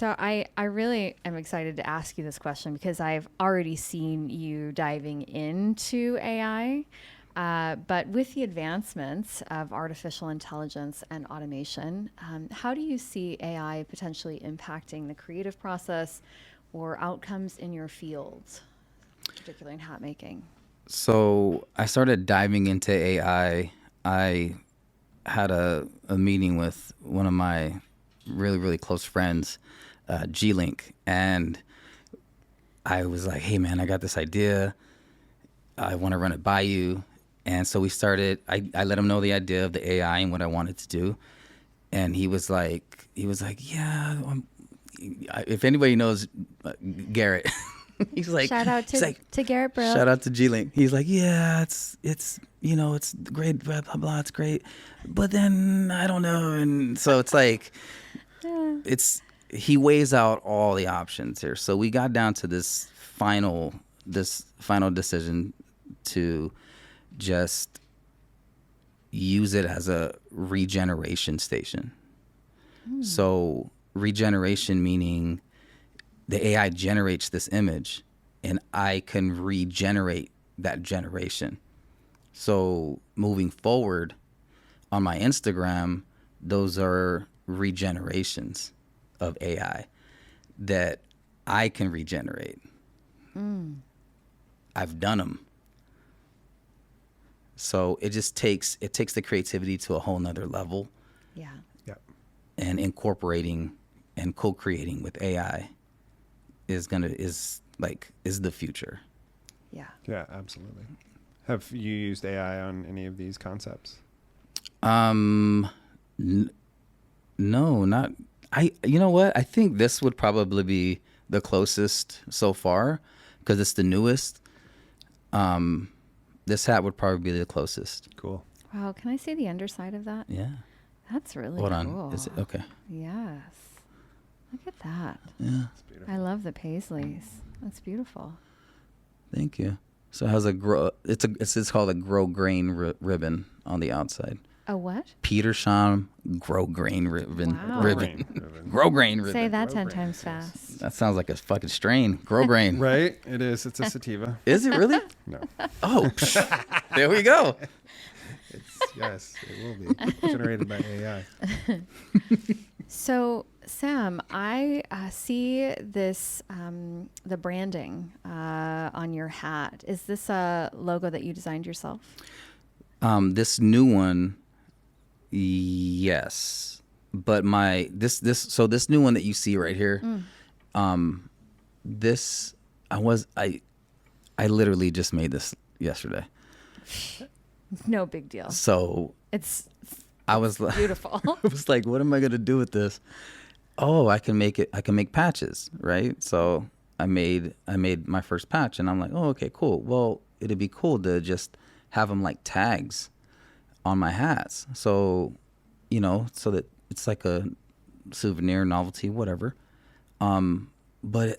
So I really am excited to ask you this question because I've already seen you diving into AI. But with the advancements of artificial intelligence and automation, how do you see AI potentially impacting the creative process or outcomes in your field, particularly in hat making? So I started diving into AI. I had a meeting with one of my really, really close friends, G-Link, and I was like, hey, man, I got this idea. I want to run it by you. And so we started, I let him know the idea of the AI and what I wanted to do. And he was like, yeah, if anybody knows Garrett, he's like, Shout out to Garrett Brill. shout out to G-Link. He's like, yeah, it's it's great, blah, blah, blah, it's great. But then I don't know. And so it's like, he weighs out all the options here. So we got down to this final decision to just use it as a regeneration station. So regeneration meaning the AI generates this image and I can regenerate that generation. So moving forward on my Instagram, those are regenerations of AI that I can regenerate. I've done them. So it takes the creativity to a whole nother level. Yeah. And incorporating and co-creating with AI is the future. Yeah. Yeah, absolutely. Have you used AI on any of these concepts? No, not I. You know what? I think this would probably be the closest so far because it's the newest. This hat would probably be the closest. Cool. Wow. Can I see the underside of that? Yeah. That's really Hold cool. on. Is it okay? Yes. Look at that. Yeah. It's beautiful. I love the paisleys. That's beautiful. Thank you. So it has it's called a grow grain ribbon on the outside. A what? Peter Sham grow grain ribbon. Wow. Ribbon. Grow grain ribbon. Say that Grow 10 grain, times yes. fast. That sounds like a fucking strain. Grow grain. Right? It is. It's a sativa. Is it really? No. Oh, there we go. Yes, it will be. Generated by AI. So, Sam, I see this, the branding on your hat. Is this a logo that you designed yourself? This new one, yes. But this new one that you see right here, this I literally just made this yesterday. No big deal. So I was like, beautiful. I was like, what am I gonna do with this? Oh, I can make patches, right? So I made my first patch, and I'm like, oh, okay, cool. Well, it'd be cool to just have them like tags on my hats, so so that it's like a souvenir, novelty, whatever. But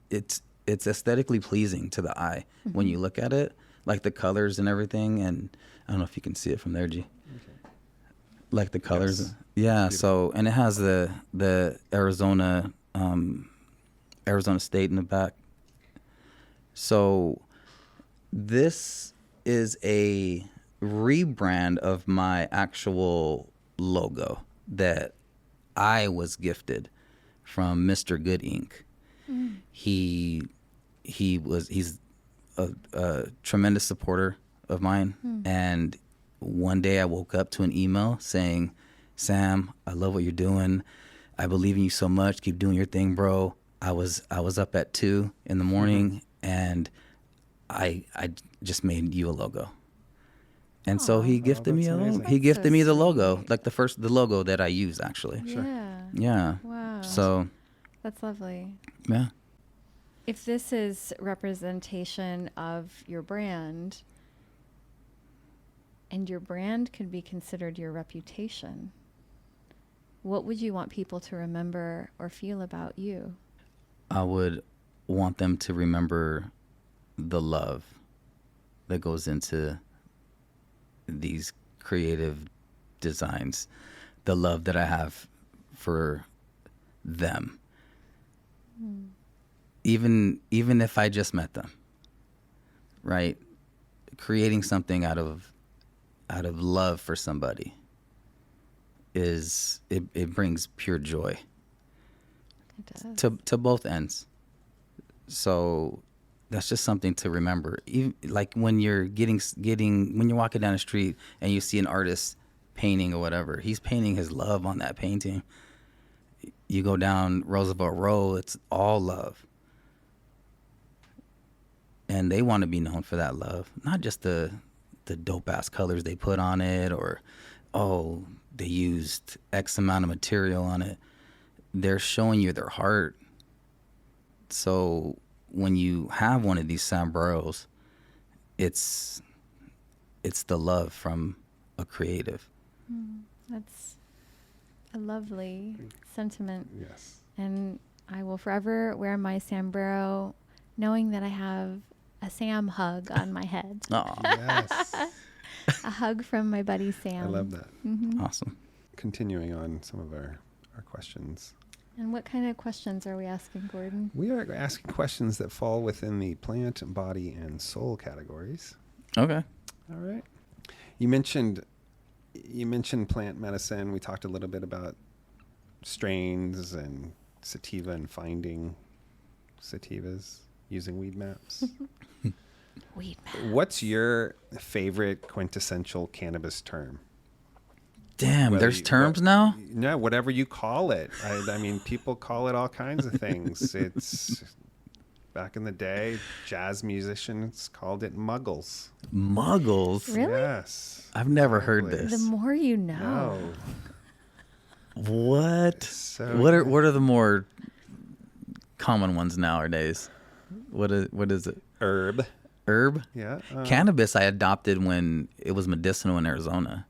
it's aesthetically pleasing to the eye when you look at it, like the colors and everything. And I don't know if you can see it from there, G. Okay. Like the colors, Yes. yeah. Beautiful. So, and it has the Arizona State in the back. So this is a rebrand of my actual logo that I was gifted from Mr. Good Ink. He's a tremendous supporter of mine, and one day I woke up to an email saying, Sam, I love what you're doing. I believe in you so much. Keep doing your thing, bro. I was up at 2 a.m. and I just made you a logo. And so he gifted me that's a logo. amazing. He That's gifted so me the logo, sweet. like the logo that I use actually. Yeah. Yeah. Wow. So, That's lovely. yeah. If this is representation of your brand, and your brand could be considered your reputation, what would you want people to remember or feel about you? I would want them to remember the love that goes into these creative designs, the love that I have for them, even if I just met them, right? Creating something out of love for somebody it brings pure joy It does. to both ends. So that's just something to remember. Even like when you're when you're walking down the street and you see an artist painting or whatever, he's painting his love on that painting. You go down Roosevelt Road, it's all love. And they want to be known for that love, not just the dope ass colors they put on it, or oh, they used X amount of material on it. They're showing you their heart. So when you have one of these sombreros, it's the love from a creative. That's a lovely sentiment. Yes. And I will forever wear my sombrero knowing that I have a Sam hug on my head. Oh, Yes. A hug from my buddy Sam. I love that. awesome. Continuing on some of our questions. And what kind of questions are we asking, Gordon? We are asking questions that fall within the plant, body, and soul categories. Okay. All right. You mentioned plant medicine. We talked a little bit about strains and sativa and finding sativas using weed maps. Weed map. What's your favorite quintessential cannabis term? Damn, Whether there's you- terms what- now? No, whatever you call it. I mean, people call it all kinds of things. It's back in the day, jazz musicians called it muggles. Muggles? Really? Yes. I've never heard Exactly. this. The more you know. No. What? So What good. are the more common ones nowadays? What is it? Herb. Herb? Yeah. Cannabis I adopted when it was medicinal in Arizona.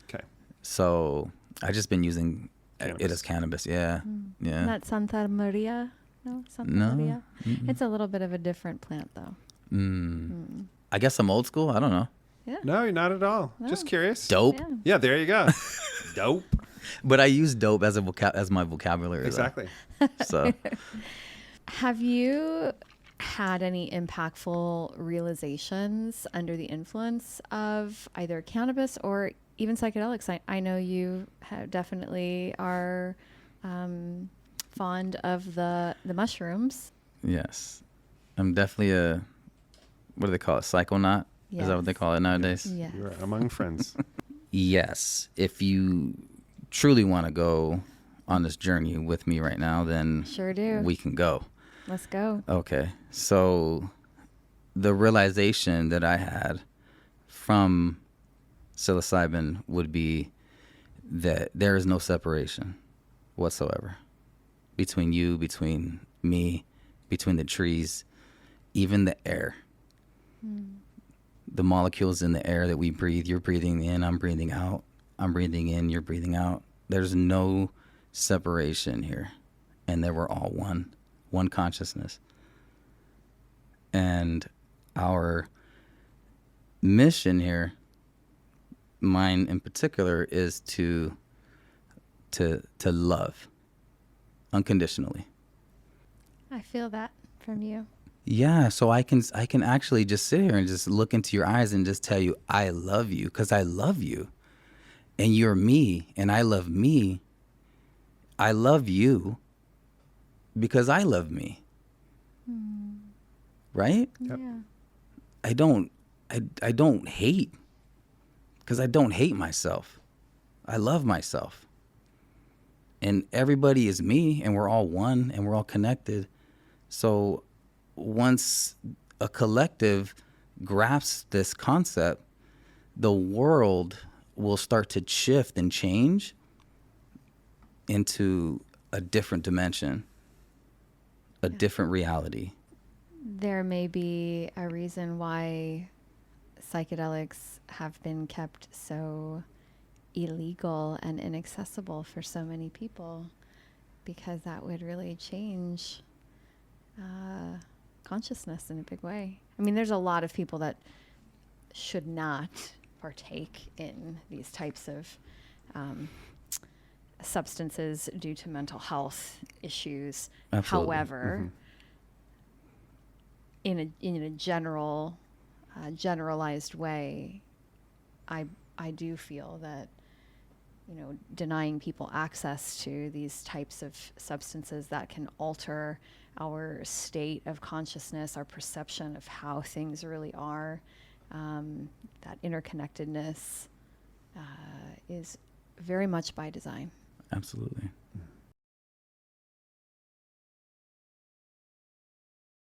Okay. So I just been using it Cannabis. as cannabis. Yeah. Yeah. Not Santa Maria? No, Santa No. Maria. It's a little bit of a different plant, though. I guess I'm old school. I don't know. Yeah. No, you're not at all. No. Just curious. Dope. Yeah. Yeah, there you go. Dope. But I use dope as as my vocabulary. though. Exactly. So Have you had any impactful realizations under the influence of either cannabis or even psychedelics? I know you definitely are fond of the mushrooms. yes, I'm definitely what do they call it? Psychonaut? Is that what they Yes. call it nowadays? Yeah. You're among friends. Yes. If you truly want to go on this journey with me right now, then Sure do. we can go. Let's go. Okay. So the realization that I had from psilocybin would be that there is no separation whatsoever between you, between me, between the trees, even the air. The molecules in the air that we breathe, you're breathing in, I'm breathing out. I'm breathing in, you're breathing out. There's no separation here. And that we're all one consciousness. And our mission here, mine in particular, is to love unconditionally. I feel that from you. Yeah, so I can actually just sit here and just look into your eyes and just tell you I love you because I love you. And you're me and I love me. I love you because I love me. Right? Yep. Yeah. I don't hate because I don't hate myself. I love myself. And everybody is me and we're all one and we're all connected. So once a collective grasps this concept, the world will start to shift and change into a different dimension, a different reality. There may be a reason why psychedelics have been kept so illegal and inaccessible for so many people, because that would really change consciousness in a big way. I mean, there's a lot of people that should not partake in these types of substances due to mental health issues. Absolutely. However, in a generalized way, I do feel that, denying people access to these types of substances that can alter our state of consciousness, our perception of how things really are, that interconnectedness is very much by design. Absolutely.